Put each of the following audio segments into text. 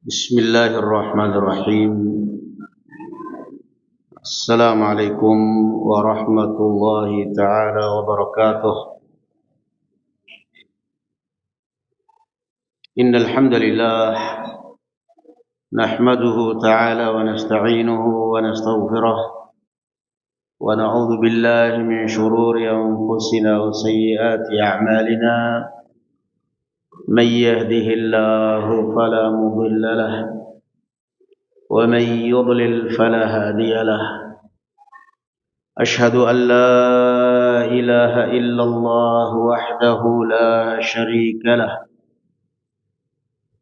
بسم الله الرحمن الرحيم. السلام عليكم ورحمة الله تعالى وبركاته. إن الحمد لله نحمده تعالى ونستعينه ونستغفره ونعوذ بالله من شرور أنفسنا وسيئات أعمالنا. من يهده الله فلا مضل له ومن يضلل فلا هادي له. أشهد أن لا إله إلا الله وحده لا شريك له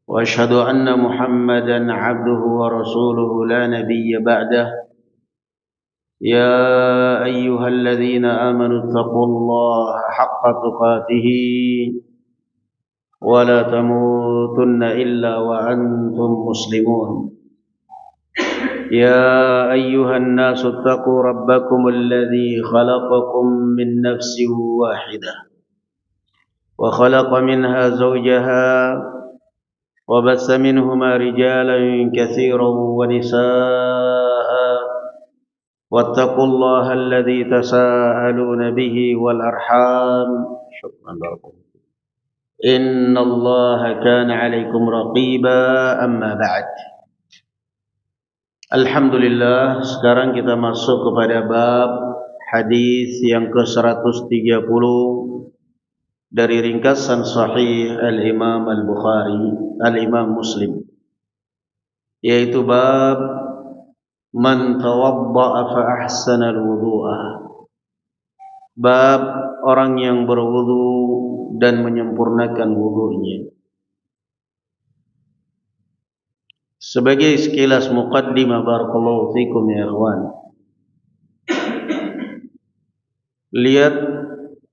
وأشهد أن محمدا عبده ورسوله لا نبي بعده. يا أيها الذين آمنوا اتقوا الله حق تقاته ولا تموتن إلا وأنتم مسلمون. يا أيها الناس اتقوا ربكم الذي خلقكم من نفس واحدة وخلق منها زوجها وبث منهما رجالا كثيرا ونساء واتقوا الله الذي تساءلون به والأرحام إن الله كان عليكم رقيبا. أما بعد. Alhamdulillah, sekarang kita masuk kepada bab hadis yang ke-130 dari ringkasan sahih Al-Imam Al-Bukhari, Al-Imam Muslim, yaitu bab man tawadda'a fa ahsana al-wudu'a. Bab orang yang berwudu dan menyempurnakan wudunya. Sebagai sekilas muqaddimah, barakallahu fikum ya ikhwan, lihat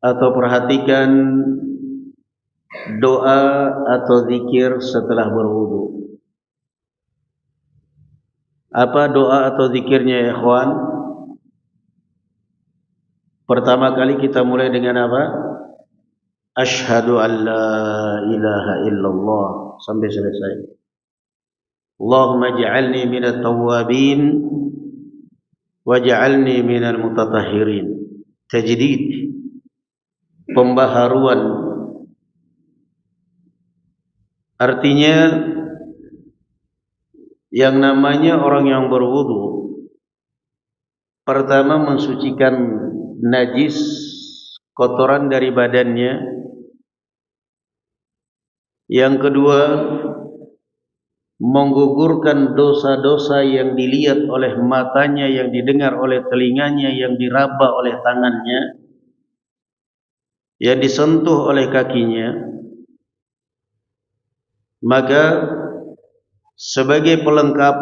atau perhatikan doa atau zikir setelah berwudu. Apa doa atau zikirnya ya ikhwan? Pertama kali kita mulai dengan apa? Asyhadu an la ilaha illallah sampai selesai. Allahumma ja'alni minat tawwabin waj'alni minal mutatahhirin. Tajdid, pembaharuan. Artinya yang namanya orang yang berwudu, pertama mensucikan najis, kotoran dari badannya. Yang kedua, menggugurkan dosa-dosa yang dilihat oleh matanya, yang didengar oleh telinganya, yang diraba oleh tangannya, yang disentuh oleh kakinya. Maka sebagai pelengkap,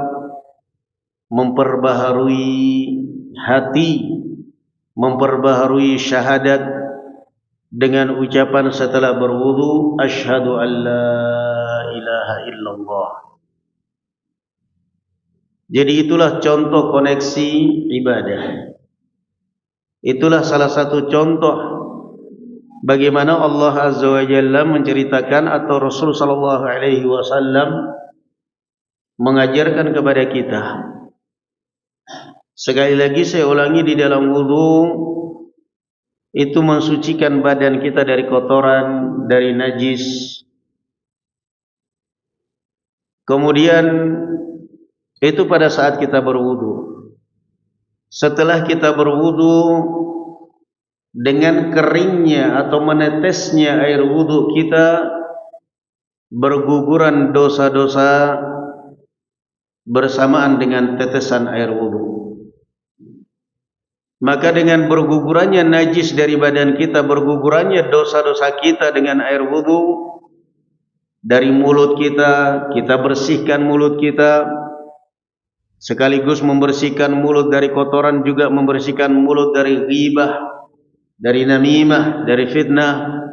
memperbaharui hati, memperbaharui syahadat dengan ucapan setelah berwudu, asyhadu an la ilaha illallah. Jadi itulah contoh koneksi ibadah. Itulah salah satu contoh bagaimana Allah Azza wa Jalla menceritakan atau Rasul sallallahu alaihi wasallam mengajarkan kepada kita. Sekali lagi saya ulangi, di dalam wudu itu mensucikan badan kita dari kotoran, dari najis. Kemudian itu pada saat kita berwudu. Setelah kita berwudu, dengan keringnya atau menetesnya air wudu kita, berguguran dosa-dosa bersamaan dengan tetesan air wudu. Maka dengan bergugurannya najis dari badan kita, bergugurannya dosa-dosa kita dengan air wudu, dari mulut kita, kita bersihkan mulut kita, sekaligus membersihkan mulut dari kotoran, juga membersihkan mulut dari ghibah, dari namimah, dari fitnah.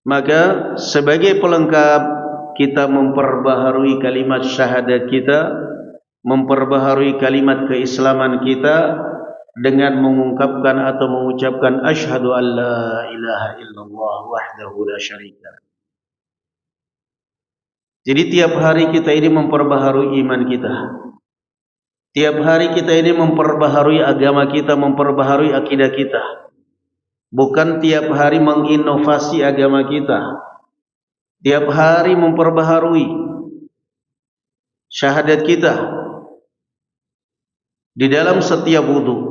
Maka sebagai pelengkap, kita memperbaharui kalimat syahadat kita, memperbaharui kalimat keislaman kita dengan mengungkapkan atau mengucapkan asyhadu an la ilaha illallah wahdahu la syarika. Jadi tiap hari kita ini memperbaharui iman kita. Tiap hari kita ini memperbaharui agama kita, memperbaharui akidah kita. Bukan tiap hari menginovasi agama kita. Tiap hari memperbaharui syahadat kita di dalam setiap wudu.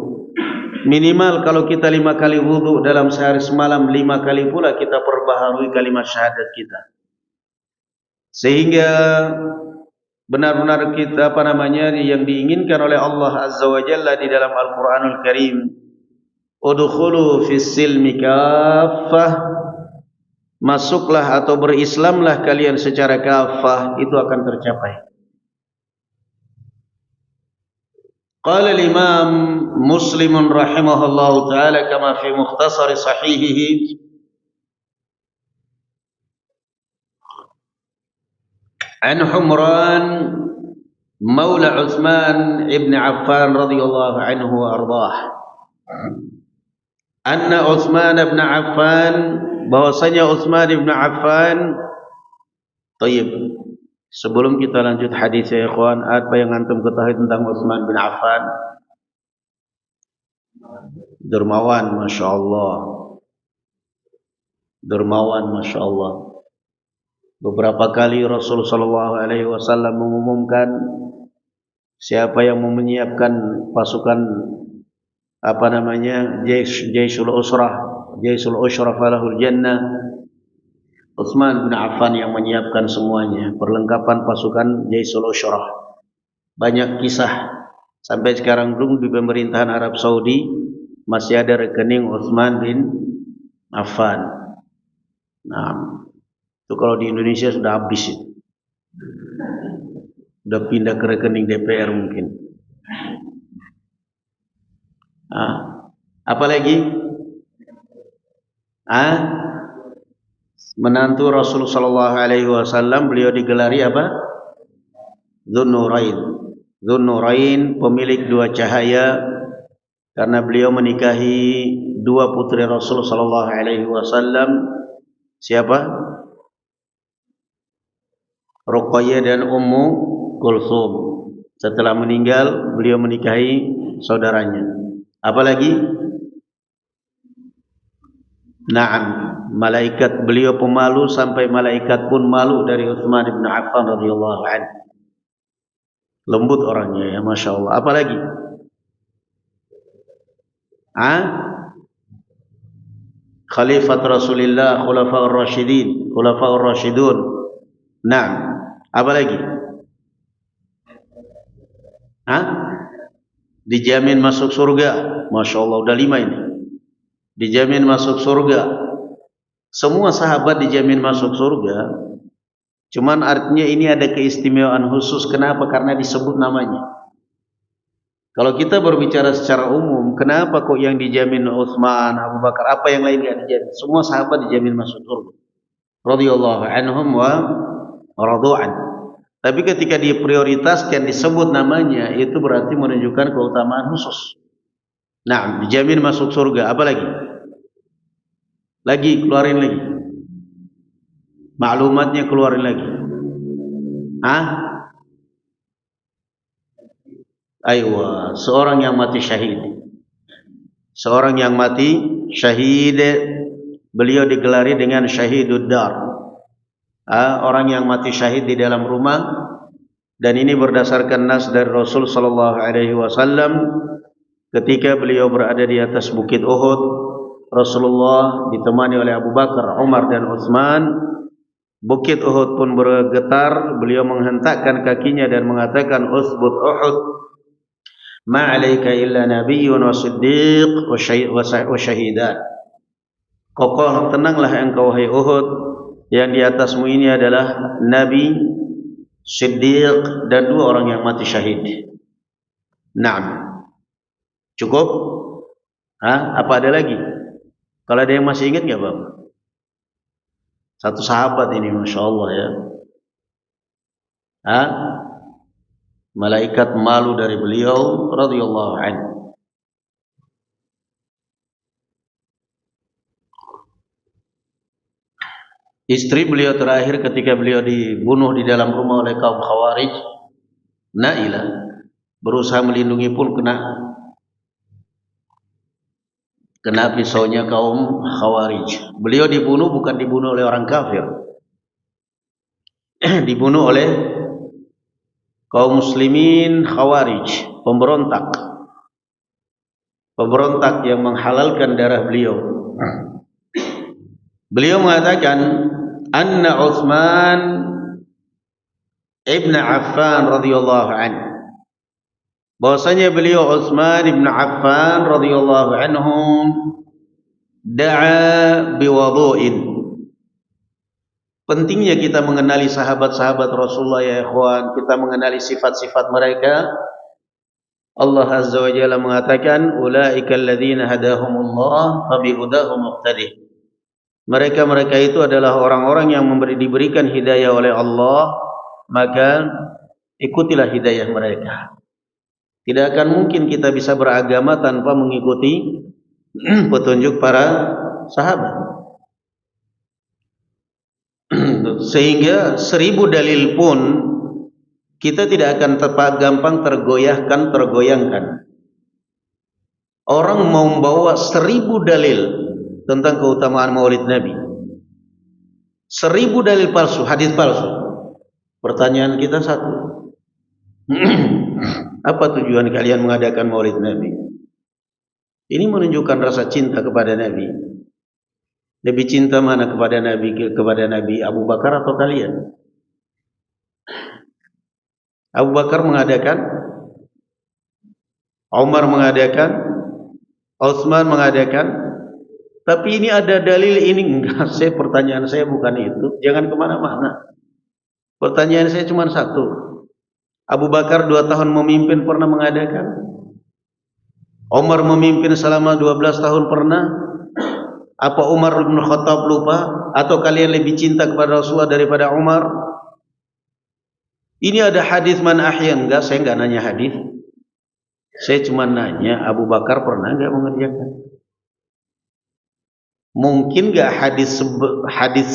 Minimal kalau kita 5 kali wudu dalam sehari semalam, 5 kali pula kita perbaharui kalimat syahadat kita. Sehingga benar-benar kita yang diinginkan oleh Allah Azza wa Jalla di dalam Al-Quranul Karim, udkhulu fis silmi kaffah, masuklah atau berislamlah kalian secara kaffah, itu akan tercapai. Qala al-Imam Muslim rahimahullahu ta'ala kama fi mukhtasar sahihihi an Humran maula Uthman ibn Affan radhiyallahu anhu wa ardah, anna Uthman ibn Affan, bahwasanya Uthman ibn Affan. Tayyib, sebelum kita lanjut hadis ya ikhwan, apa yang antum ketahui tentang Uthman bin Affan? Dermawan, Masya Allah. Dermawan, Masya Allah. Beberapa kali Rasulullah SAW mengumumkan siapa yang mau menyiapkan pasukan Jaisul Usrah falahul jannah. Utsman bin Affan yang menyiapkan semuanya, perlengkapan pasukan Jaisul Usrah. Banyak kisah. Sampai sekarang belum di pemerintahan Arab Saudi masih ada rekening Utsman bin Affan. Nah, itu kalau di Indonesia sudah habis itu. Sudah pindah ke rekening DPR mungkin. Apa lagi? Menantu Rasul sallallahu alaihi wasallam, beliau digelari apa? Dzunnurain. Dzunnurain, pemilik dua cahaya, karena beliau menikahi dua putri Rasul sallallahu alaihi wasallam. Siapa? Ruqayyah dan Ummu Kulsum. Setelah meninggal, beliau menikahi saudaranya. Apa lagi? Naam, malaikat, beliau pemalu sampai malaikat pun malu dari Utsman bin Affan radhiyallahu anhu. Lembut orangnya ya, Masya Allah. Apa lagi? Khalifat Rasulullah, Khulafaur Rasyidun. Naam. Apa lagi? Dijamin masuk surga. Masya Allah, udah 5 ini. Dijamin masuk surga. Semua sahabat dijamin masuk surga. Cuman artinya ini ada keistimewaan khusus. Kenapa? Karena disebut namanya. Kalau kita berbicara secara umum, kenapa kok yang dijamin Utsman, Abu Bakar, apa yang lain tidak dijamin? Semua sahabat dijamin masuk surga. Radhiyallahu anhum wa radu'an. Tapi ketika diprioritaskan, disebut namanya, itu berarti menunjukkan keutamaan khusus. Nah, dijamin masuk surga. Apa lagi? Keluarin lagi. Maklumatnya keluarin lagi. Aywa, seorang yang mati syahid. Seorang yang mati syahid, beliau digelari dengan syahidud dar. Orang yang mati syahid di dalam rumah, dan ini berdasarkan nas dari Rasul sallallahu alaihi wasallam ketika beliau berada di atas bukit Uhud. Rasulullah ditemani oleh Abu Bakar, Umar dan Utsman. Bukit Uhud pun bergetar. Beliau menghentakkan kakinya dan mengatakan, "Utsbut Uhud, ma 'alaika illa nabiyyun wa siddiq wa syahidan." Kokoh, tenanglah engkau wahai Uhud, yang di atasmu ini adalah nabi, siddiq, dan 2 orang yang mati syahid. Naam. Cukup? Apa ada lagi? Kalau ada yang masih ingat enggak, Bapak? Satu sahabat ini, Masya Allah ya. Malaikat malu dari beliau radhiyallahu anhu. Istri beliau terakhir ketika beliau dibunuh di dalam rumah oleh kaum Khawarij, Nailah, berusaha melindungi pun kena pisaunya kaum Khawarij. Beliau dibunuh bukan dibunuh oleh orang kafir, dibunuh oleh kaum muslimin Khawarij, pemberontak yang menghalalkan darah beliau. Beliau mengatakan anna Utsman ibn Affan radhiyallahu anhu, bahwasanya beliau Utsman ibn Affan radhiyallahu anhu da'a biwudu'in. Pentingnya kita mengenali sahabat-sahabat Rasulullah ya ikhwan, kita mengenali sifat-sifat mereka. Allah Azza wa Jalla mengatakan ulaikal ladzina hadahumullah fabihudahum muqtadi. Mereka itu adalah orang-orang yang diberikan hidayah oleh Allah, maka ikutilah hidayah mereka. Tidak akan mungkin kita bisa beragama tanpa mengikuti petunjuk para sahabat. Sehingga 1000 dalil pun kita tidak akan gampang tergoyahkan. Orang mau membawa 1000 dalil tentang keutamaan Maulid Nabi, 1000 dalil palsu, hadis palsu. Pertanyaan kita satu, apa tujuan kalian mengadakan Maulid Nabi? Ini menunjukkan rasa cinta kepada Nabi. Lebih cinta mana kepada Nabi Abu Bakar atau kalian? Abu Bakar mengadakan, Umar mengadakan, Utsman mengadakan. Tapi ini ada dalil ini enggak? Pertanyaan saya bukan itu. Jangan kemana-mana. Pertanyaan saya cuma satu. Abu Bakar 2 tahun memimpin pernah mengadakan? Umar memimpin selama 12 tahun pernah? Apa Umar bin Khattab lupa? Atau kalian lebih cinta kepada Rasulullah daripada Umar? Ini ada hadis man ahya. Enggak, saya enggak nanya hadis. Saya cuma nanya Abu Bakar pernah enggak mengerjakan? Mungkin enggak hadis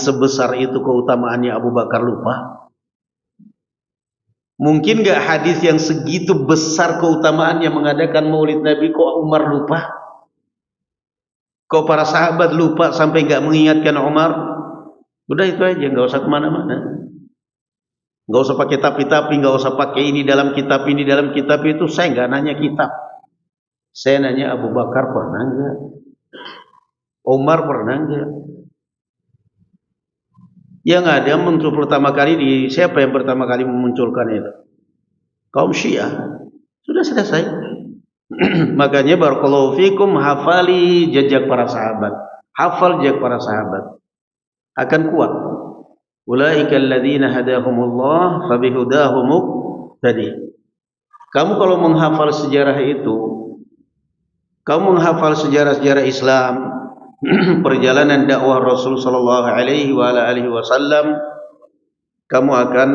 sebesar itu keutamaannya Abu Bakar lupa? Mungkin enggak hadis yang segitu besar keutamaannya mengadakan Maulid Nabi kok Umar lupa? Kok para sahabat lupa sampai enggak mengingatkan Umar? Udah itu aja, enggak usah kemana-mana. Enggak usah pakai tapi-tapi, enggak usah pakai ini dalam kitab, ini dalam kitab itu. Saya enggak nanya kitab. Saya nanya Abu Bakar pernah enggak? Umar pernah enggak? Yang ada muncul pertama kali siapa yang pertama kali memunculkan itu? Kaum Syiah. Sudah selesai. Makanya barakallahu fikum, hafali jejak para sahabat. Hafal jejak para sahabat. Akan kuat. Ulaikal ladzina hadahumullah fabihudahum muqtadi. Kamu kalau menghafal sejarah itu, kamu menghafal sejarah-sejarah Islam, perjalanan dakwah Rasul sallallahu alaihi wasallam, kamu akan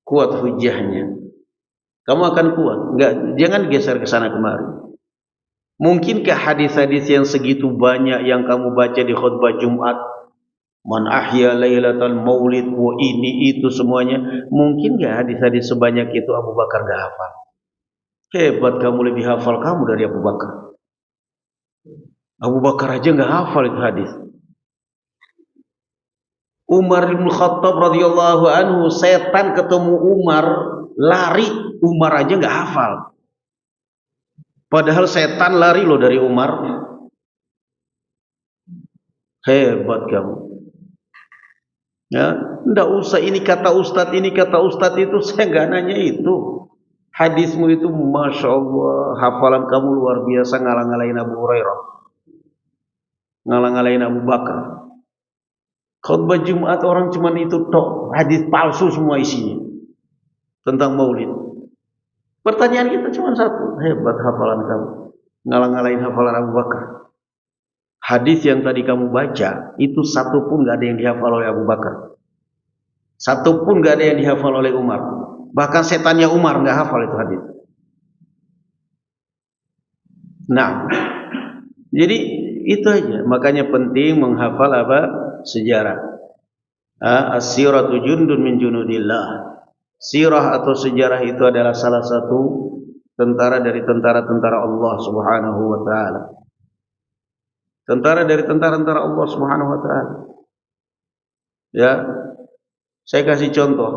kuat hujahnya. Kamu akan kuat. Jangan geser ke sana kemari. Mungkinkah hadis-hadis yang segitu banyak yang kamu baca di khutbah Jumat, man ahya lailatal maulid, ini itu semuanya, mungkin enggak hadis-hadis sebanyak itu Abu Bakar enggak hafal? Hebat, kamu lebih hafal kamu dari Abu Bakar. Abu Bakar aja enggak hafal itu hadis. Umar bin Khattab radhiyallahu anhu, setan ketemu Umar, lari, Umar aja enggak hafal. Padahal setan lari loh dari Umar. Hebat kamu. Ya, enggak usah ini kata ustadz itu, saya enggak nanya itu. Hadismu itu Masya Allah, hafalan kamu luar biasa, ngalang-ngalain Abu Hurairah, ngalang-ngalain Abu Bakar. Khutbah Jumat orang cuma itu tok, hadis palsu semua isinya tentang maulid. Pertanyaan kita cuma satu, hebat hafalan kamu, ngalang-ngalain hafalan Abu Bakar. Hadis yang tadi kamu baca itu satu pun gak ada yang dihafal oleh Abu Bakar, satu pun gak ada yang dihafal oleh Umar. Bahkan setannya Umar gak hafal itu hadis. Nah, jadi itu aja. Makanya penting menghafal apa? Sejarah. As-siratu jundun min junudillah. Sirah atau sejarah itu adalah salah satu tentara dari tentara-tentara Allah Subhanahu wa taala. Tentara dari tentara-tentara Allah Subhanahu wa taala. Ya. Saya kasih contoh.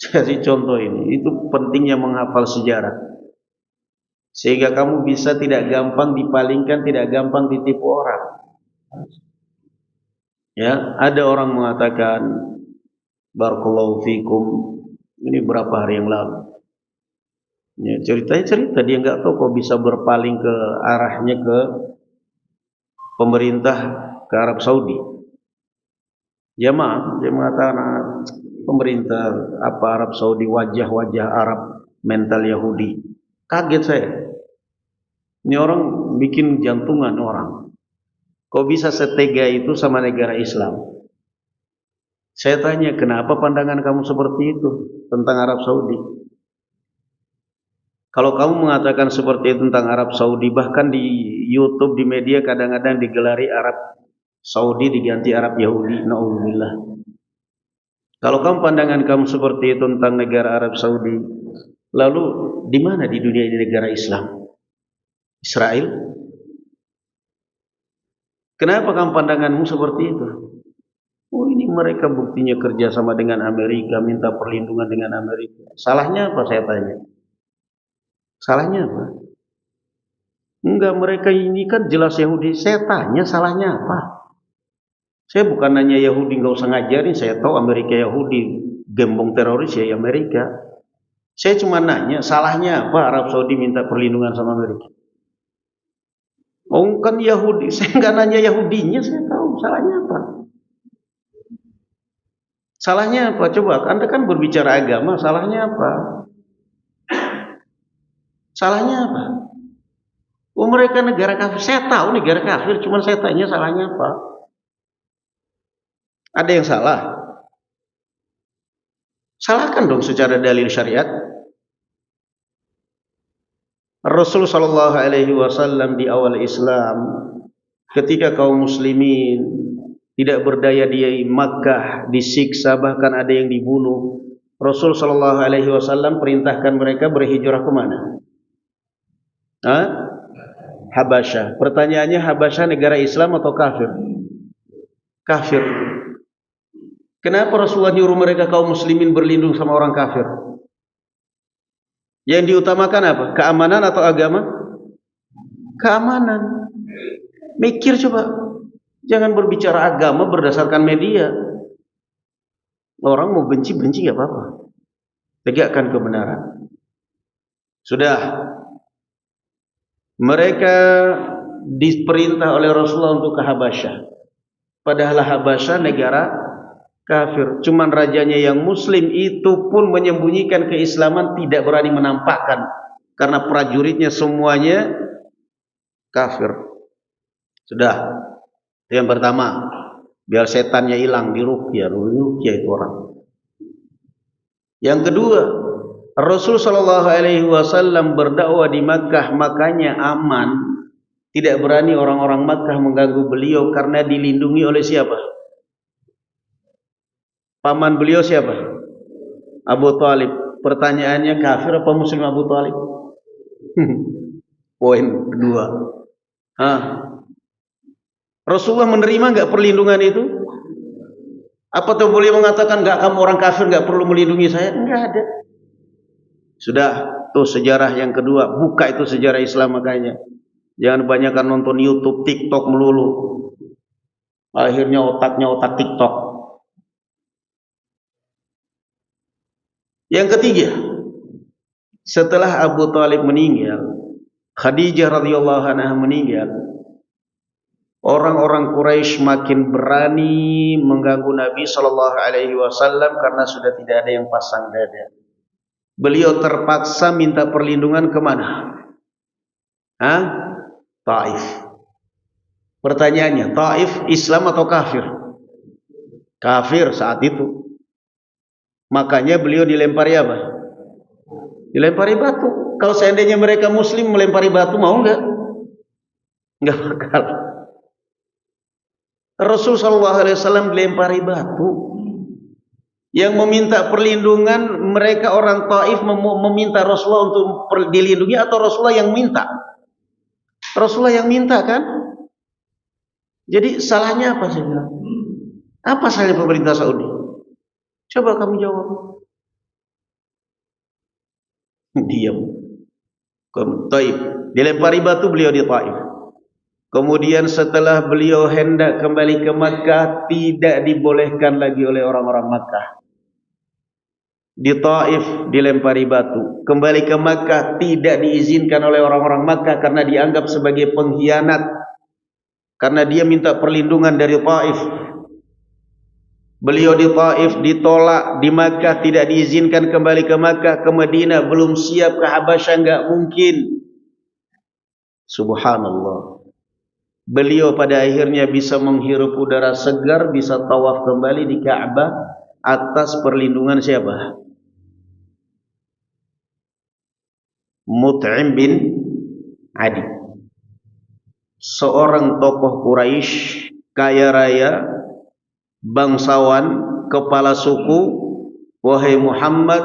Ini. Itu pentingnya menghafal sejarah. Sehingga kamu bisa tidak gampang dipalingkan, tidak gampang ditipu orang. Ya, ada orang mengatakan barakallahu fikum, ini berapa hari yang lalu. Ya, cerita dia nggak tahu kok bisa berpaling ke arahnya ke pemerintah, ke Arab Saudi. Dia mengatakan pemerintah apa Arab Saudi, wajah-wajah Arab, mental Yahudi. Kaget saya. Ini orang bikin jantungan orang. Kok bisa setega itu sama negara Islam? Saya tanya, kenapa pandangan kamu seperti itu tentang Arab Saudi? Kalau kamu mengatakan seperti itu tentang Arab Saudi, bahkan di YouTube, di media kadang-kadang digelari Arab Saudi diganti Arab Yahudi. Na'udzubillah. Kalau kamu pandangan kamu seperti itu tentang negara Arab Saudi, lalu di mana di dunia ini negara Islam? Israel? Kenapa kamu pandanganmu seperti itu? Oh, ini mereka buktinya kerja sama dengan Amerika, minta perlindungan dengan Amerika. Salahnya apa saya tanya? Salahnya apa? Enggak, mereka ini kan jelas Yahudi. Saya tanya salahnya apa? Saya bukan nanya Yahudi nggak usah ngajarin. Saya tahu Amerika Yahudi, gembong teroris ya Amerika. Saya cuma nanya salahnya apa Arab Saudi minta perlindungan sama Amerika? Oh kan Yahudi, saya nggak nanya Yahudinya, saya tahu salahnya apa. Salahnya apa? Coba, Anda kan berbicara agama, salahnya apa? Salahnya apa? Oh mereka negara kafir, saya tahu negara kafir, cuma saya tanya salahnya apa? Ada yang salah? Salahkan dong secara dalil syariat. Rasul sallallahu alaihi wasallam di awal Islam, ketika kaum muslimin tidak berdaya di Makkah, disiksa, bahkan ada yang dibunuh, Rasul sallallahu alaihi wasallam perintahkan mereka berhijrah ke mana? Habasyah. Pertanyaannya, Habasyah negara Islam atau kafir? Kafir. Kenapa Rasulullah nyuruh mereka kaum muslimin berlindung sama orang kafir? Yang diutamakan apa? Keamanan atau agama? Keamanan. Mikir coba. Jangan berbicara agama berdasarkan media. Orang mau benci-benci gak apa-apa. Tegakkan kebenaran. Sudah. Mereka diperintah oleh Rasulullah untuk ke Habasyah. Padahal Habasyah negara kafir. Cuman rajanya yang muslim itu pun menyembunyikan keislaman, tidak berani menampakkan. Karena prajuritnya semuanya kafir. Sudah. Yang pertama, biar setannya hilang, diruqyah itu orang. Yang kedua, Rasul sallallahu alaihi wasallam berdakwah di Makkah, makanya aman. Tidak berani orang-orang Makkah mengganggu beliau karena dilindungi oleh siapa? Paman beliau siapa? Abu Thalib. Pertanyaannya, kafir apa muslim Abu Thalib? Poin kedua. Rasulullah menerima enggak perlindungan itu? Apa tuh boleh mengatakan enggak, kamu orang kafir enggak perlu melindungi saya? Enggak ada. Sudah, tuh sejarah yang kedua. Buka itu sejarah Islam makanya. Jangan kebanyakan nonton YouTube, TikTok melulu. Akhirnya otaknya otak TikTok. Yang ketiga, setelah Abu Thalib meninggal, Khadijah radhiyallahu anha meninggal, orang-orang Quraisy makin berani mengganggu Nabi sallallahu alaihi wasallam karena sudah tidak ada yang pasang dada. Beliau terpaksa minta perlindungan ke mana? Taif. Pertanyaannya, Taif Islam atau kafir? Kafir saat itu. Makanya beliau dilempari apa? Dilempari batu. Kalau seandainya mereka muslim melempari batu, mau enggak? Enggak bakal. Rasul sallallahu alaihi wasallam dilempari batu. Yang meminta perlindungan mereka orang Taif meminta Rasulullah untuk dilindungi atau Rasulullah yang minta? Rasulullah yang minta kan? Jadi salahnya apa saya bilang? Apa salahnya pemerintah Saudi? Coba kamu jawab. Diam. Taif. Dilempari batu beliau di Taif. Kemudian setelah beliau hendak kembali ke Makkah, tidak dibolehkan lagi oleh orang-orang Makkah. Di Taif dilempari batu. Kembali ke Makkah tidak diizinkan oleh orang-orang Makkah karena dianggap sebagai pengkhianat. Karena dia minta perlindungan dari Taif. Beliau di Taif ditolak, di Makkah tidak diizinkan kembali ke Makkah, ke Madinah belum siap, ke Habasyah enggak mungkin. Subhanallah. Beliau pada akhirnya bisa menghirup udara segar, bisa tawaf kembali di Ka'bah atas perlindungan siapa? Mut'im bin Adi, seorang tokoh Quraisy, kaya raya, bangsawan, kepala suku. Wahai Muhammad,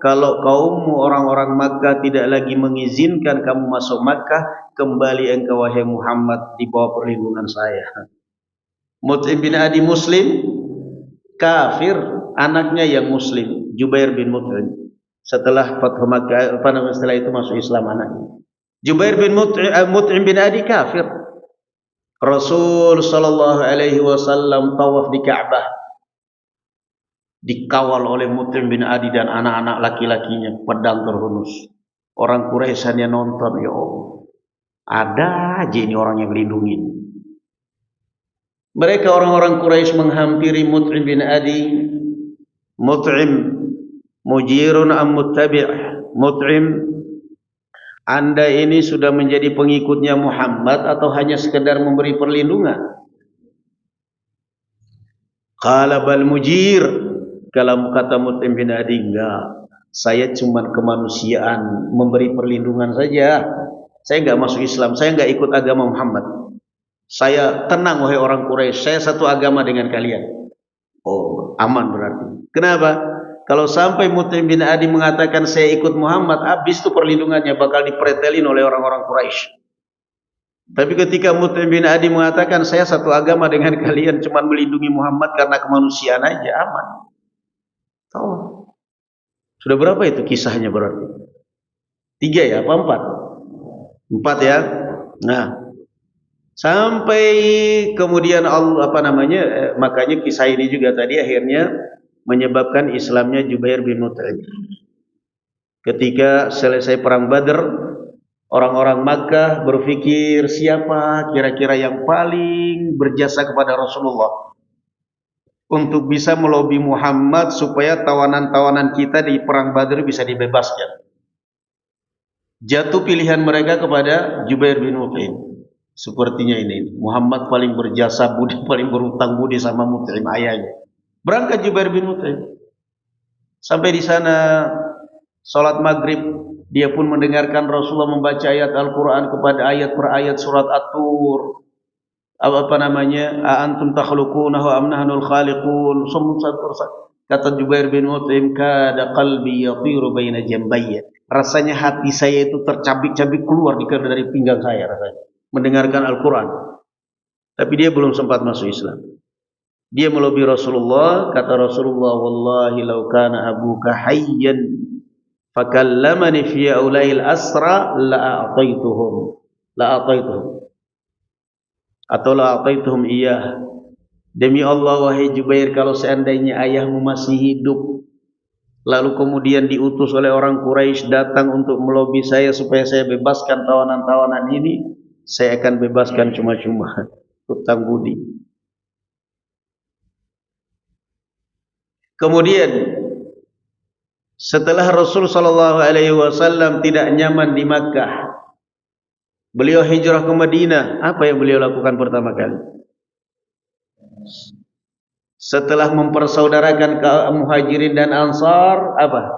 kalau kaummu orang-orang Makkah tidak lagi mengizinkan kamu masuk Makkah, kembali engkau wahai Muhammad di bawah perlindungan saya. Mut'im bin Adi Muslim, kafir, anaknya yang Muslim, Jubair bin Mut'im. Setelah Fathu Makkah, setelah itu masuk Islam anaknya. Jubair bin Mut'im bin Adi kafir. Rasul sallallahu alaihi wasallam tawaf di Ka'bah, dikawal oleh Mut'im bin Adi dan anak-anak laki-lakinya, pedang terhunus. Orang Quraisy hanya nonton, ya Allah. Ada aja ini orang yang melindungi. Mereka orang-orang Quraisy menghampiri Mut'im bin Adi. Mut'im mujirun am muttabi'. Mut'im, Anda ini sudah menjadi pengikutnya Muhammad atau hanya sekedar memberi perlindungan? Qala bal mujir. Kalau kata Mut'im bin Adi, enggak, saya cuma kemanusiaan, memberi perlindungan saja. Saya enggak masuk Islam, saya enggak ikut agama Muhammad. Saya tenang wahai orang Quraisy, saya satu agama dengan kalian. Oh, aman berarti. Kenapa? Kalau sampai Mut'im bin Adi mengatakan saya ikut Muhammad, habis itu perlindungannya bakal dipretelin oleh orang-orang Quraisy. Tapi ketika Mut'im bin Adi mengatakan saya satu agama dengan kalian, cuma melindungi Muhammad karena kemanusiaan aja, aman. Tahu? Sudah berapa itu kisahnya berarti? 3 ya, apa 4? 4 ya. Nah, sampai kemudian Allah makanya kisah ini juga tadi akhirnya menyebabkan Islamnya Jubair bin Mut'im. Ketika selesai perang Badr, orang-orang Makkah berpikir siapa kira-kira yang paling berjasa kepada Rasulullah untuk bisa melobi Muhammad supaya tawanan-tawanan kita di perang Badr bisa dibebaskan. Jatuh pilihan mereka kepada Jubair bin Mut'im. Sepertinya ini Muhammad paling berjasa budi, paling berutang budi sama Mut'im ayahnya. Berangkat Jubair bin Mut'im. Sampai di sana salat maghrib, dia pun mendengarkan Rasulullah membaca ayat Al-Quran kepada ayat per ayat surat At-Tur. Antum takhluqunahu am nahnul khaliqun. Kata Jubair bin Mut'im, kada qalbi yatiru baina jambayya. Rasanya hati saya itu tercabik-cabik keluar dari pinggang saya rasanya mendengarkan Al-Quran. Tapi dia belum sempat masuk Islam. Dia melobi Rasulullah, kata Rasulullah, wallahi law kana abuka hayyan fakallamani fi aulail asra la a'taituhum atau la a'taituhum iyah. Demi Allah wahai Jubair, kalau seandainya ayahmu masih hidup lalu kemudian diutus oleh orang Quraisy datang untuk melobi saya supaya saya bebaskan tawanan-tawanan ini, saya akan bebaskan cuma-cuma, hutang budi. Kemudian setelah Rasul sallallahu alaihi wasallam tidak nyaman di Makkah, beliau hijrah ke Madinah. Apa yang beliau lakukan pertama kali? Setelah mempersaudarakan kaum Muhajirin dan Ansar, apa?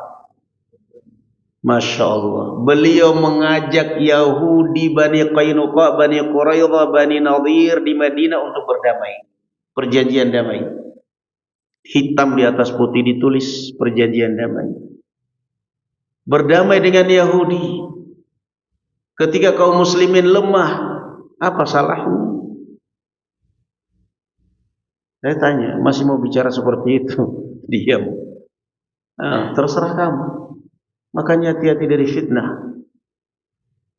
Masya Allah, beliau mengajak Yahudi, Bani Qainuqa, Bani Quraidah, Bani Nadir di Madinah untuk berdamai. perjanjian damai. Hitam di atas putih ditulis perjanjian damai. Berdamai dengan Yahudi. Ketika kaum muslimin lemah, apa salahnya? Saya tanya, masih mau bicara seperti itu? Diam. Terserah kamu. Makanya hati-hati dari fitnah.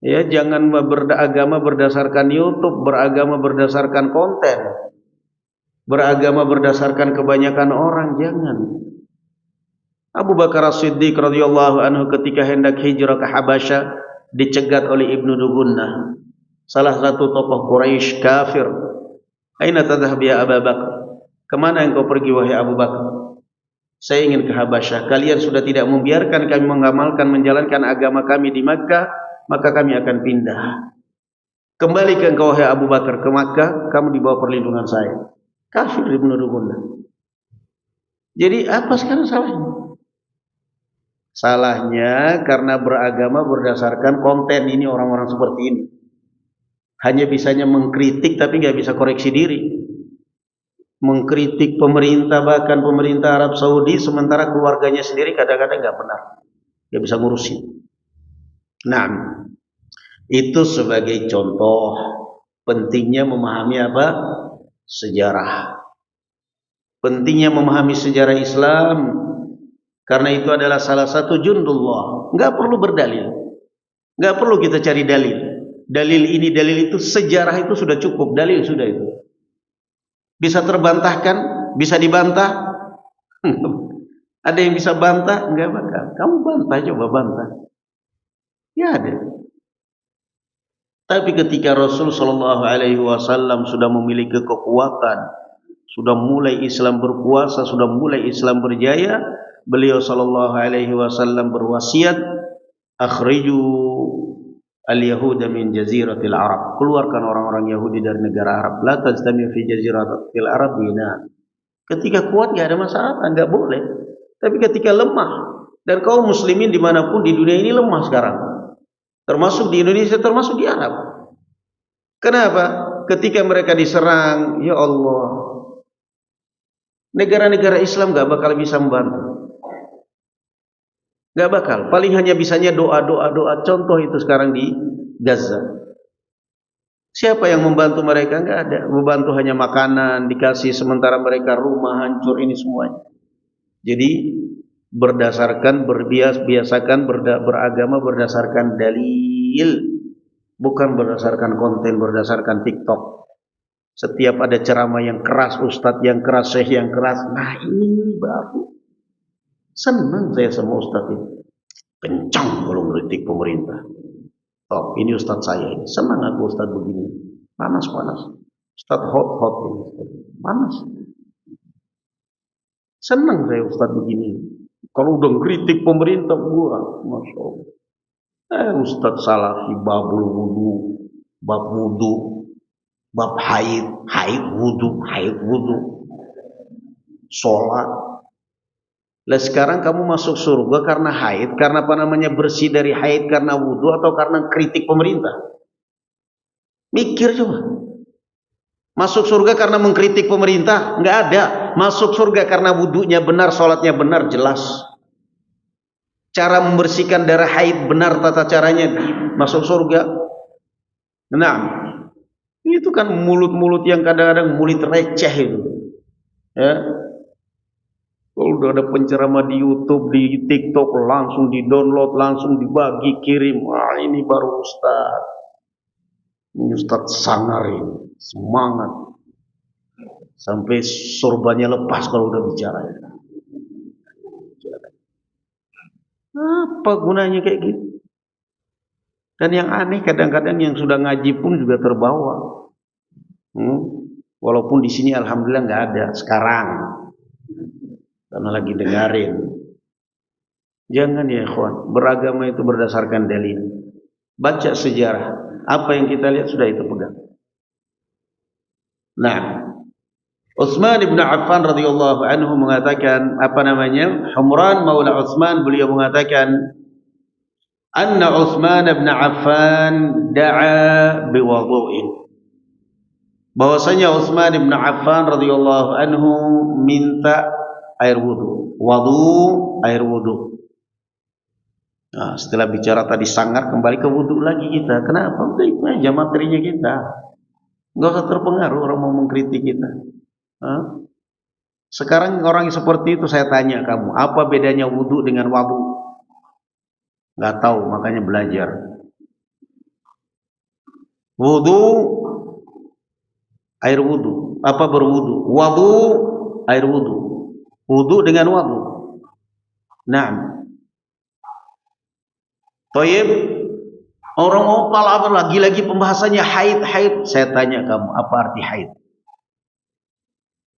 Ya, jangan beragama berdasarkan YouTube, beragama berdasarkan konten, beragama berdasarkan kebanyakan orang, jangan. Abu Bakar As-Siddiq radhiyallahu anhu ketika hendak hijrah ke Habasyah dicegat oleh Ibnu Dugunnah, salah satu tokoh Quraisy kafir. Aina tadhhab ya Abu Bakar? Kemana engkau pergi wahai Abu Bakar? Saya ingin ke Habasyah. Kalian sudah tidak membiarkan kami mengamalkan menjalankan agama kami di Makkah, maka kami akan pindah. Kembali ke engkau wahai Abu Bakar ke Makkah, kamu di bawah perlindungan saya. Kafir Ibnu Dugunnah. Jadi apa sekarang salahnya? Salahnya karena beragama berdasarkan konten ini, orang-orang seperti ini. Hanya bisanya mengkritik tapi nggak bisa koreksi diri. Mengkritik pemerintah, bahkan pemerintah Arab Saudi, sementara keluarganya sendiri kadang-kadang nggak benar, nggak bisa ngurusin. Nah, itu sebagai contoh pentingnya memahami apa? Sejarah. Pentingnya memahami sejarah Islam. Karena itu adalah salah satu jundullah. Enggak perlu berdalil. Enggak perlu kita cari dalil. Dalil ini, dalil itu, sejarah itu sudah cukup. Dalil sudah itu. Bisa terbantahkan? Bisa dibantah? Ada yang bisa bantah? Enggak bakal. Kamu bantah, coba bantah. Ya ada. Tapi ketika Rasul Shallallahu Alaihi Wasallam sudah memiliki kekuatan, sudah mulai Islam berkuasa, sudah mulai Islam berjaya, beliau sallallahu alaihi wasallam berwasiat, akhriju al-yahuda min jaziratil Arab. Keluarkan orang-orang Yahudi dari negara Arab. La tajtami fi jaziratil Arab bina. Ketika kuat enggak ada masalah, enggak boleh. Tapi ketika lemah, dan kaum muslimin dimanapun di dunia ini lemah sekarang, termasuk di Indonesia, termasuk di Arab. Kenapa? Ketika mereka diserang, ya Allah, negara-negara Islam enggak bakal bisa membantu. Gak bakal, paling hanya bisanya doa. Contoh itu sekarang di Gaza. Siapa yang membantu mereka? Gak ada. Membantu hanya makanan dikasih, sementara mereka rumah hancur, ini semuanya. Jadi biasakan beragama berdasarkan dalil, bukan berdasarkan konten, berdasarkan TikTok. Setiap ada ceramah yang keras, ustadz yang keras, syekh yang keras, nah ini baru. Senang saya sama ustaz itu. Kencang kalau mengkritik pemerintah. Oh, ini ustaz saya ini. Senang aku ustaz begini. Panas. Ustaz hot ini. Panas. Senang saya ustaz begini. Kalau udah kritik pemerintah, gua, masya Allah. Ustaz salafi, babul wudu, bab wudu, bab haid wudu, sholat. Lah sekarang kamu masuk surga karena haid, karena apa namanya, bersih dari haid, karena wudu, atau karena kritik pemerintah? Mikir coba. Masuk surga karena mengkritik pemerintah? Enggak ada. Masuk surga karena wudunya benar, sholatnya benar, jelas. Cara membersihkan darah haid benar, tata caranya masuk surga. Nah, itu kan mulut-mulut yang kadang-kadang mulut receh itu. Ya. Kalau udah ada penceramah di YouTube, di TikTok, langsung di-download, langsung dibagi, kirim. Wah, ini baru ustaz. Ini ustaz sangar ini. Semangat. Sampai sorbannya lepas kalau udah bicara. Apa gunanya kayak gitu? Dan yang aneh, kadang-kadang yang sudah ngaji pun juga terbawa. Walaupun di sini alhamdulillah nggak ada sekarang. Karena lagi dengarin. Jangan ya ikhwan, beragama itu berdasarkan dalil. Baca sejarah, apa yang kita lihat sudah itu pegang. Nah, Utsman bin Affan radhiyallahu anhu mengatakan, Humran Maula Utsman, beliau mengatakan, anna Utsman bin Affan da'a biwudu'in. bahwasanya Utsman bin Affan radhiyallahu anhu minta air wudu, air wudu. Nah, setelah bicara tadi sangar, kembali ke wudu lagi kita. Kenapa? Udah itu aja materinya kita. Enggak usah terpengaruh orang mau mengkritik kita. Sekarang orang yang seperti itu saya tanya kamu, apa bedanya wudu dengan wudu? Enggak tahu, makanya belajar. Wudu, air wudu. Apa berwudu? Wudu, air wudu. Wudu dengan wudu. Nah, Taib, orang kalau lagi pembahasannya haid. Saya tanya kamu, apa arti haid?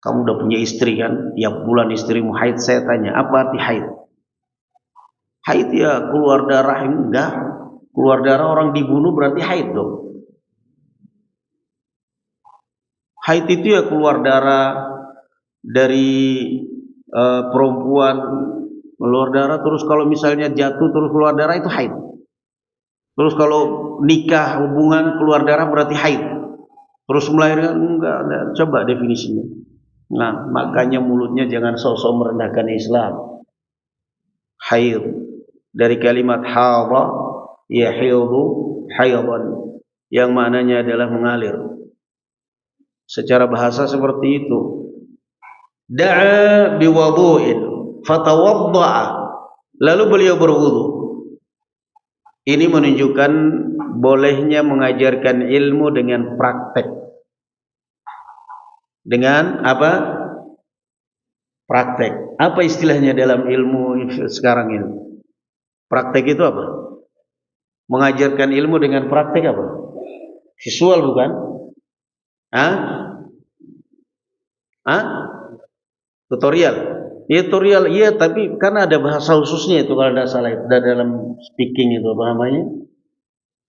Kamu udah punya istri kan? Tiap bulan istrimu haid. Saya tanya, apa arti haid? Haid ya keluar darah, enggak. Keluar darah orang dibunuh berarti haid dong. Haid itu ya keluar darah dari perempuan, keluar darah, terus kalau misalnya jatuh terus keluar darah itu haid. Terus kalau nikah hubungan keluar darah berarti haid. Terus melahirkan enggak, coba definisinya. Nah, makanya mulutnya jangan sosok merendahkan Islam. Haid dari kalimat hadha yahidu haydan yang maknanya adalah mengalir. Secara bahasa seperti itu. Da'a biwudu'in fatawadda'a, lalu beliau berwudu. Ini menunjukkan bolehnya mengajarkan ilmu dengan praktek. Dengan apa? Praktek. Apa istilahnya dalam ilmu sekarang ini? Praktek itu apa? Mengajarkan ilmu dengan praktek apa? Visual bukan? Tutorial. Ya, tutorial, iya, tapi karena ada bahasa khususnya itu kalau tidak salah itu dalam speaking itu apa namanya?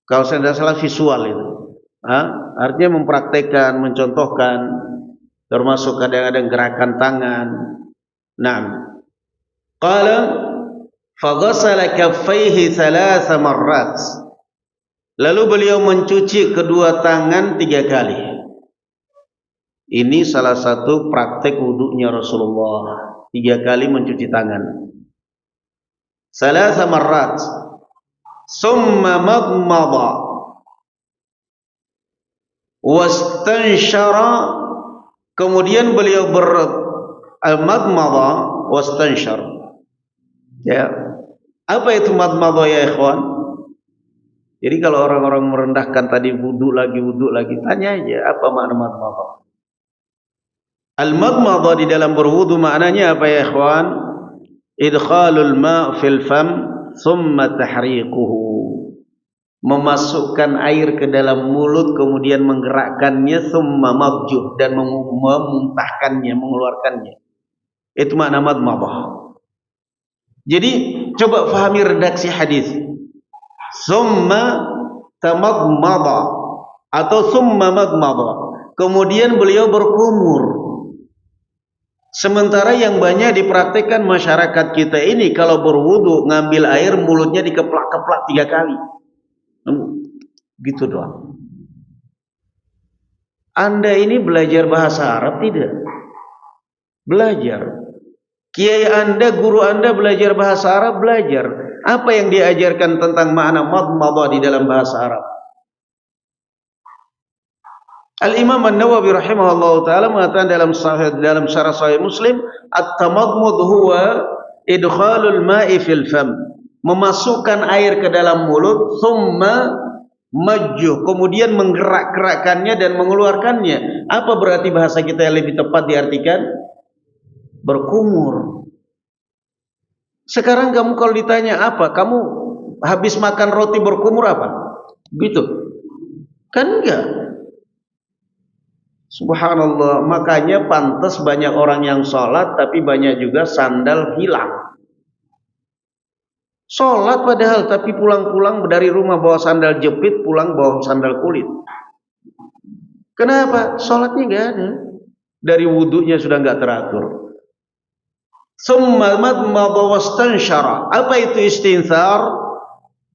Kalau saya tidak salah visual itu. Artinya mempraktekkan, mencontohkan, termasuk kadang-kadang gerakan tangan. Nah, qala faghasala kaffaihi 3 marrat. Lalu beliau mencuci kedua tangan 3 kali. Ini salah satu praktek wudunya Rasulullah. 3 kali mencuci tangan. 3 marrat. Summa madmada wastanshara. Kemudian beliau madmada wastanshar. Ya. Apa itu madmada ya ikhwan? Jadi kalau orang-orang merendahkan tadi wudu lagi, tanya aja apa makna madmada. Al-madmada di dalam berwudu maknanya apa ya ikhwan? Idkhalul ma' fil fam thumma tahriquhu. Memasukkan air ke dalam mulut kemudian menggerakkannya, thumma mabjuh, dan memuntahkannya, mengeluarkannya. Itu makna madmadah. Jadi coba fahami redaksi hadis. Thumma tamadmada atau thumma madmada. Kemudian beliau berkumur. Sementara yang banyak dipraktikkan masyarakat kita ini kalau berwudu ngambil air mulutnya dikeplak-keplak 3 kali. Gitu doang. Anda ini belajar bahasa Arab tidak? Belajar. Kiai Anda, guru Anda belajar bahasa Arab, belajar. Apa yang diajarkan tentang makna madmadah di dalam bahasa Arab? Al-Imam An-Nawawi rahimahullah ta'ala mengatakan dalam syarah Sahih Muslim, at-tamadmud huwa idkhalul ma'i fil fam, memasukkan air ke dalam mulut, thumma majjuh, kemudian menggerak-gerakkannya dan mengeluarkannya. Apa berarti bahasa kita yang lebih tepat diartikan? Berkumur. Sekarang kamu kalau ditanya apa, kamu habis makan roti berkumur apa? Gitu. Kan enggak. Subhanallah, makanya pantas banyak orang yang sholat tapi banyak juga sandal hilang. Sholat padahal tapi pulang-pulang dari rumah bawa sandal jepit, pulang bawa sandal kulit. Kenapa? Sholatnya nggak ada. Dari wudunya sudah nggak teratur. Summa madmada wastanshara. Apa itu istinshar?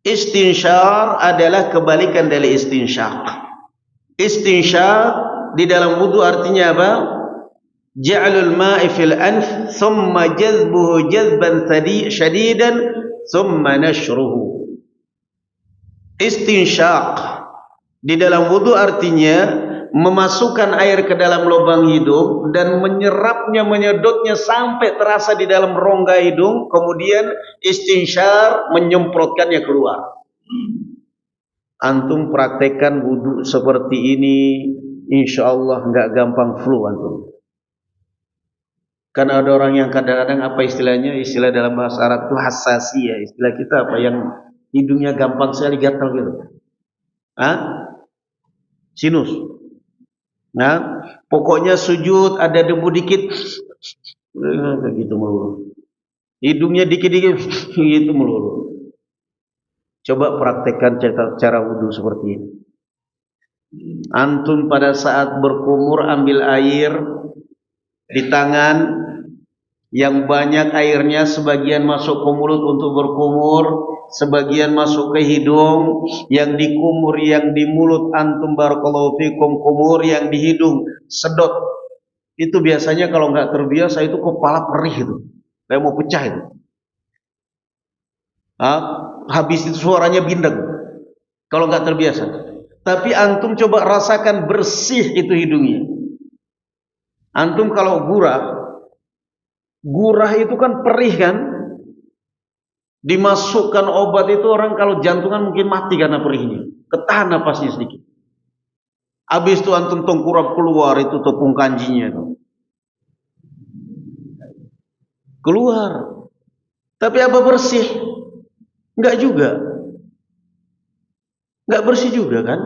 Istinshar adalah kebalikan dari istinsyaq. Istinsyaq di dalam wudu artinya apa? Ja'alul ma'i fil anf thumma jazbuhu jazban shadidan thumma nashruhu. Istinsyaq di dalam wudu artinya memasukkan air ke dalam lubang hidung dan menyerapnya, menyedotnya sampai terasa di dalam rongga hidung, kemudian istinsyar, menyemprotkannya keluar. Antum praktekkan wudu seperti ini, insya Allah nggak gampang flu antum. Karena ada orang yang kadang-kadang apa istilahnya, istilah dalam bahasa Arab itu hassasi ya, istilah kita apa yang hidungnya gampang sekali gatal gitu. Sinus. Nah, pokoknya sujud ada debu dikit, gitu melulu. Hidungnya dikit-dikit, gitu melulu. Coba praktekkan cara wudhu seperti ini. Antum pada saat berkumur ambil air di tangan yang banyak airnya, sebagian masuk ke mulut untuk berkumur, sebagian masuk ke hidung. Yang dikumur, yang di mulut antum barakallahu fikum kumur, yang di hidung sedot. Itu biasanya kalau nggak terbiasa itu kepala perih itu, kayak mau pecah itu. Habis itu suaranya bindeng kalau nggak terbiasa. Tapi antum coba rasakan bersih itu hidungnya. Antum kalau gurah itu kan perih kan, dimasukkan obat itu orang kalau jantungan mungkin mati karena perihnya, ketahan napasnya sedikit. Habis itu antum tengkurap keluar itu tepung kanjinya itu keluar. Tapi apa bersih? Enggak juga, enggak bersih juga kan.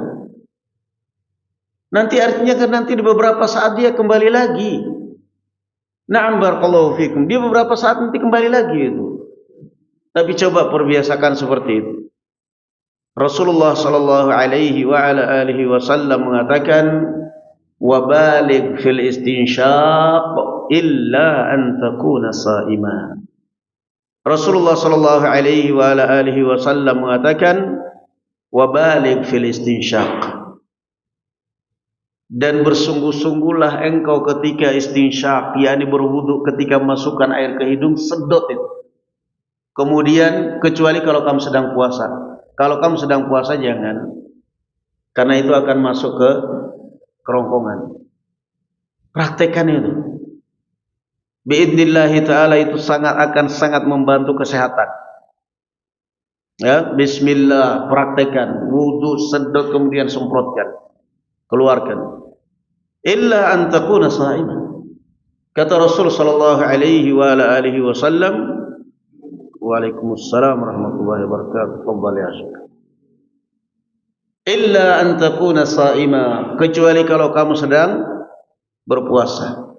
Nanti artinya kan nanti di beberapa saat dia kembali lagi. Na'am barakallahu fikum, dia beberapa saat nanti kembali lagi itu. Tapi coba perbiasakan seperti itu. Rasulullah sallallahu alaihi wa ala alihi wasallam mengatakan, "Wa baligh fil istinsyaq illa an takuna sha'ima." Rasulullah sallallahu alaihi wa ala alihi wasallam mengatakan, "Wa baligh fil istinsyaq." Dan bersungguh-sungguhlah engkau ketika istinsyaq, yakni berwudu, ketika masukkan air ke hidung, sedot itu. Kemudian kecuali kalau kamu sedang puasa. Kalau kamu sedang puasa jangan, karena itu akan masuk ke kerongkongan. Praktekkan itu. Biidznillah ta'ala itu akan sangat membantu kesehatan. Ya, bismillah, praktekkan. Wudu, sedot, kemudian semprotkan, keluarkan. Illa an takuna sha'iman. Kata Rasul sallallahu alaihi wa ala alihi wasallam, Waalaikumsalam warahmatullahi wabarakatuh. Tafadhal ya Syekh. Illa an takuna sha'ima, kecuali kalau kamu sedang berpuasa.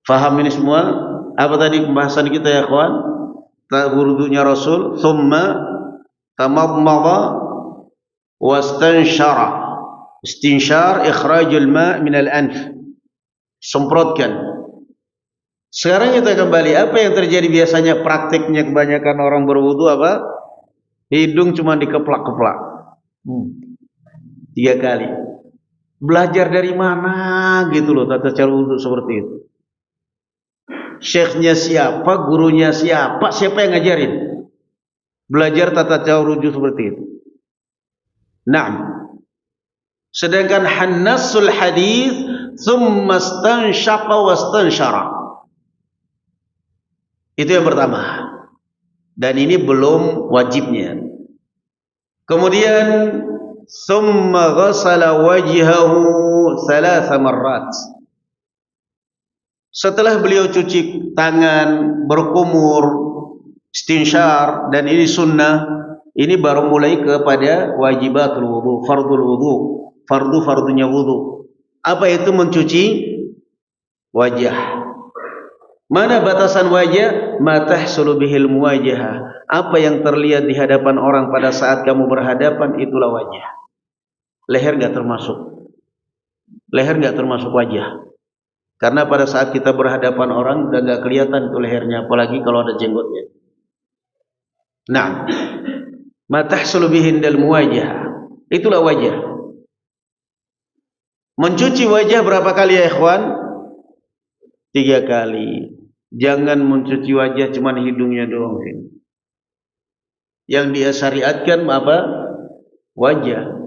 Faham ini semua? Apa tadi pembahasan kita ya kawan? Wudunya Rasul, thumma tamadmada wastansyara. Istinsyar ikhrajul ma' min al-anf. Semprotkan. Sekarang kita kembali, apa yang terjadi biasanya praktiknya kebanyakan orang berwudu apa? Hidung cuma dikeplak-keplak 3 kali. Belajar dari mana gitu loh tata cara wudu seperti itu? Syekhnya siapa, gurunya siapa, siapa yang ngajarin? Belajar tata cara wudu seperti itu. Naam. Sedangkan hannasul hadis thumma stanshaqa wastanshara. Itu yang pertama. Dan ini belum wajibnya. Kemudian thumma ghasala wajhahu 3 marrat. Setelah beliau cuci tangan, berkumur, istinsyar, dan ini sunnah, ini baru mulai kepada wajibatul wudu, fardul wudu, fardu-fardunya wudu. Apa itu mencuci wajah? Mana batasan wajah? Ma tahsulu bihil muwajahah. Apa yang terlihat di hadapan orang pada saat kamu berhadapan, itulah wajah. Leher enggak termasuk. Leher enggak termasuk wajah. Karena pada saat kita berhadapan orang udah enggak kelihatan itu lehernya, apalagi kalau ada jenggotnya. Nah, ma tahsulu bihindal muwajahah. Itulah wajah. Mencuci wajah berapa kali ya ikhwan? 3 kali. Jangan mencuci wajah cuma hidungnya doang. Yang dia syariatkan apa? Wajah.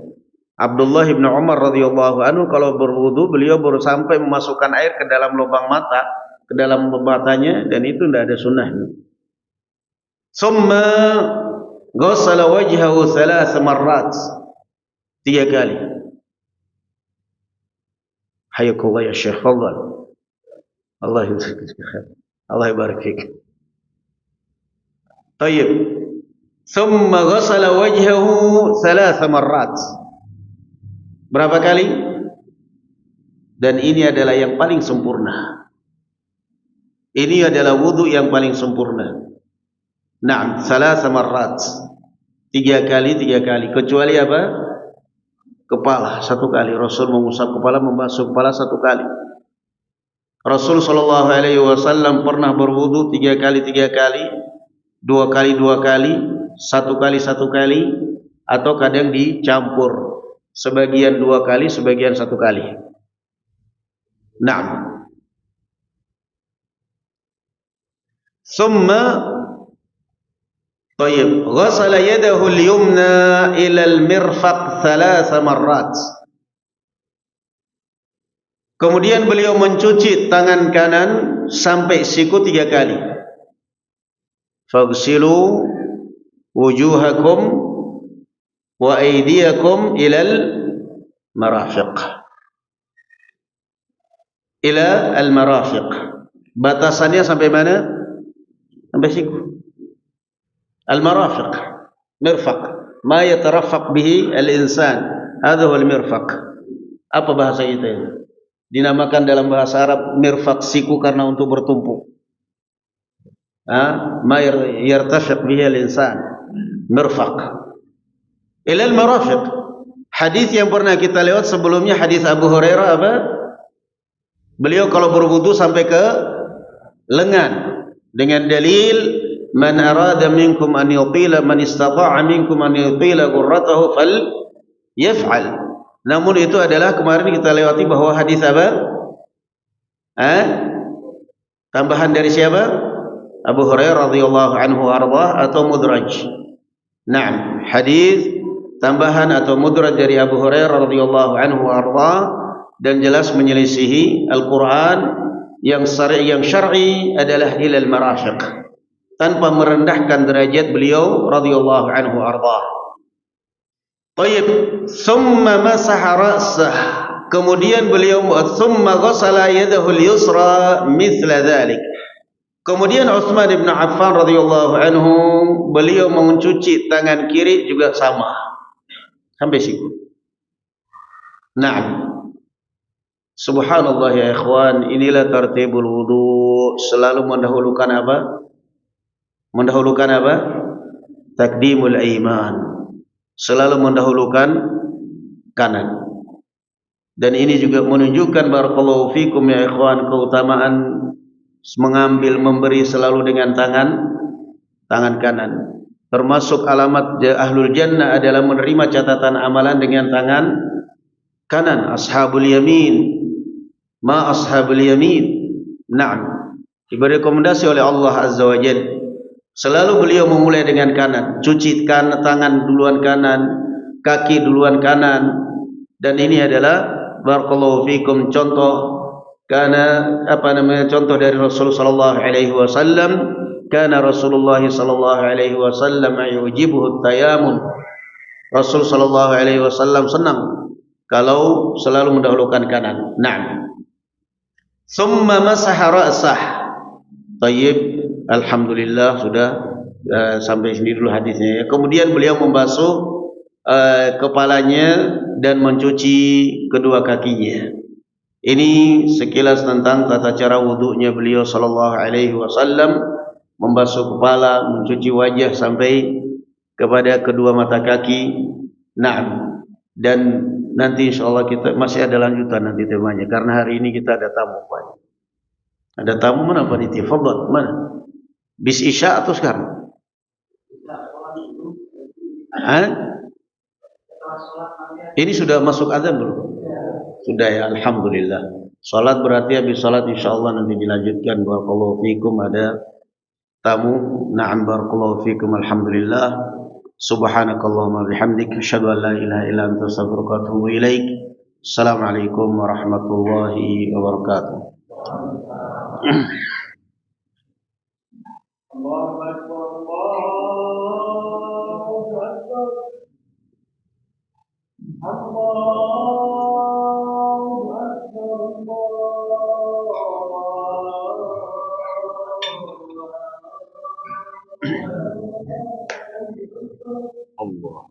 Abdullah bin Umar radhiyallahu anhu kalau berwudu beliau baru sampai memasukkan air ke dalam lubang mata, ke dalam matanya, dan itu tidak ada sunnahnya. Summa ghassala wajhahu 3 marrat. 3 kali. Hayakallah ya Syekh, fadhal. Allah yuzakik khair. Allah yabarik fik. Tayyib. Thumma ghassala wajhahu 3 marrat. Berapa kali? Dan ini adalah yang paling sempurna. Ini adalah wudu yang paling sempurna. Naam, 3 marrat. 3 kali, 3 kali. Kecuali apa? Kepala 1 kali. Rasul mengusap kepala, membasuh kepala 1 kali. Rasul sallallahu alaihi wasallam pernah berwudu 3 kali 3 kali, 2 kali 2 kali, 1 kali 1 kali, atau kadang dicampur, sebagian 2 kali, sebagian 1 kali. Naam. Summa tayyib ghasala yadahu al-yumna ila al-mirfaq 3 marrat. Kemudian beliau mencuci tangan kanan sampai siku 3 kali. Faghsilu wujuhakum wa aydiyakum ilal marafiq. Ila al-marafiq. Batasannya sampai mana? Sampai siku. Al-marafiq, mirfaq, ma yatarafaq bihi al-insan. Hadha huwa al-mirfaq. Apa bahasa itu? Dinamakan dalam bahasa Arab mirfaq, siku karena untuk bertumpu. Ma yartafiq bihi al-insan. Mirfaq. Ilal marafiq. Hadis yang pernah kita lewat sebelumnya, hadis Abu Hurairah apa? Beliau kalau berwudu sampai ke lengan dengan dalil man arada minkum an yutila man istata'a minkum an yutila ghurratahu fal yaf'al. Namun itu adalah kemarin kita lewati bahwa hadis apa? Tambahan dari siapa? Abu Hurairah radhiyallahu anhu ardah atau mudraj? Naam, hadis tambahan atau mudraj dari Abu Hurairah radhiyallahu anhu ardah, dan jelas menyelisihi Al-Quran. Yang syar'i adalah ilal marafiq, tanpa merendahkan derajat beliau radhiyallahu anhu ardah. Tayyib, thumma masaha ra'sah. Kemudian beliau thumma ghassala yadahu al-yusra mithla dhalik. Kemudian Utsman bin Affan radhiyallahu anhu beliau mencuci tangan kiri juga sama sampai siku. Naam. Subhanallah ya ikhwan, inilah tertibul wudu. Selalu mendahulukan apa? Mendahulukan apa? Takdimul iman. Selalu mendahulukan kanan. Dan ini juga menunjukkan barakallahu fikum ya ikhwan, keutamaan mengambil memberi selalu dengan tangan kanan. Termasuk alamat ahlul jannah adalah menerima catatan amalan dengan tangan kanan. Ashabul yamin, ma ashabul yamin. Naam, diberi rekomendasi oleh Allah Azza wa Jalla. Selalu beliau memulai dengan kanan, cuci tangan duluan kanan, kaki duluan kanan. Dan ini adalah barakallahu fikum contoh contoh dari Rasulullah sallallahu alaihi wasallam. Kana Rasulullah sallallahu alaihi wasallam yujibuhu tayamun. Rasul sallallahu alaihi wasallam senang kalau selalu mendahulukan kanan. Naam. Thumma masaha ra'sah. Tayyib. Alhamdulillah sudah sampai sini dulu hadisnya. Kemudian beliau membasuh kepalanya dan mencuci kedua kakinya. Ini sekilas tentang tata cara wudunya beliau sallallahu alaihi wasallam, membasuh kepala, mencuci wajah sampai kepada kedua mata kaki. Naam. Dan nanti insyaallah kita masih ada lanjutan nanti temanya, karena hari ini kita ada tamu Pak. Ada tamu mana panitia? Fadhal, mana? Bis isya atau sekarang? Ini sudah masuk azan belum? Sudah ya, alhamdulillah. Salat berarti habis salat insyaallah nanti dilanjutkan. Barakallahu fikum, ada tamu. Na'am, barakallahu fikum, alhamdulillah. Subhanakallahumma bihamdik asyhadu an la ilaha illa anta astaghfiruka wa atubu ilaik. Assalamualaikum warahmatullahi wabarakatuh. Allahu akbar, Allahu akbar. Allahu akbar, Allah.